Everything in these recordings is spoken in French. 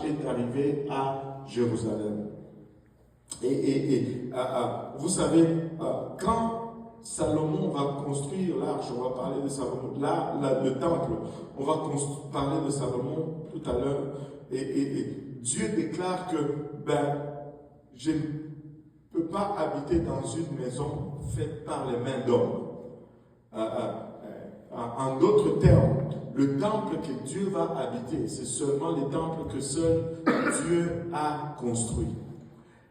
est arrivé à Jérusalem. Vous savez, quand Salomon va construire l'arche, on va parler de Salomon, le temple, on va parler de Salomon tout à l'heure, et Dieu déclare que je ne peux pas habiter dans une maison faite par les mains d'hommes. En d'autres termes, le temple que Dieu va habiter, c'est seulement les temples que seul Dieu a construits.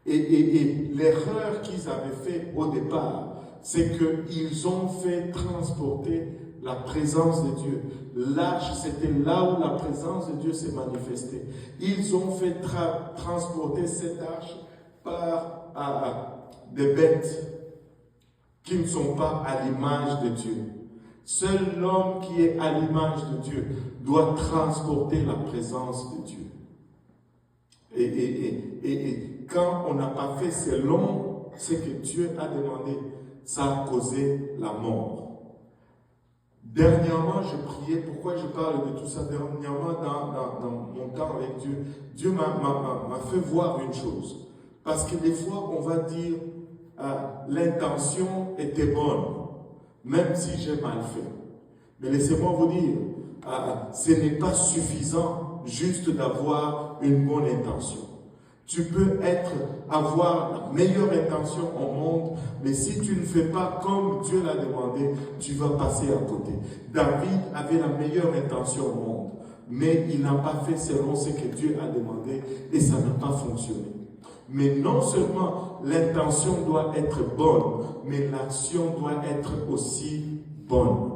Et l'erreur qu'ils avaient fait au départ, c'est qu'ils ont fait transporter la présence de Dieu. L'arche, c'était là où la présence de Dieu s'est manifestée. Ils ont fait transporter cette arche par des bêtes qui ne sont pas à l'image de Dieu. Seul l'homme qui est à l'image de Dieu doit transporter la présence de Dieu. Et quand on n'a pas fait selon ce que Dieu a demandé, ça a causé la mort. Dernièrement, je priais. Pourquoi je parle de tout ça? Dernièrement, dans mon temps avec Dieu, Dieu m'a fait voir une chose. Parce que des fois, on va dire l'intention était bonne, même si j'ai mal fait. Mais laissez-moi vous dire, ce n'est pas suffisant juste d'avoir une bonne intention. Tu peux avoir la meilleure intention au monde, mais si tu ne fais pas comme Dieu l'a demandé, tu vas passer à côté. David avait la meilleure intention au monde, mais il n'a pas fait selon ce que Dieu a demandé et ça n'a pas fonctionné. Mais non seulement l'intention doit être bonne, mais l'action doit être aussi bonne.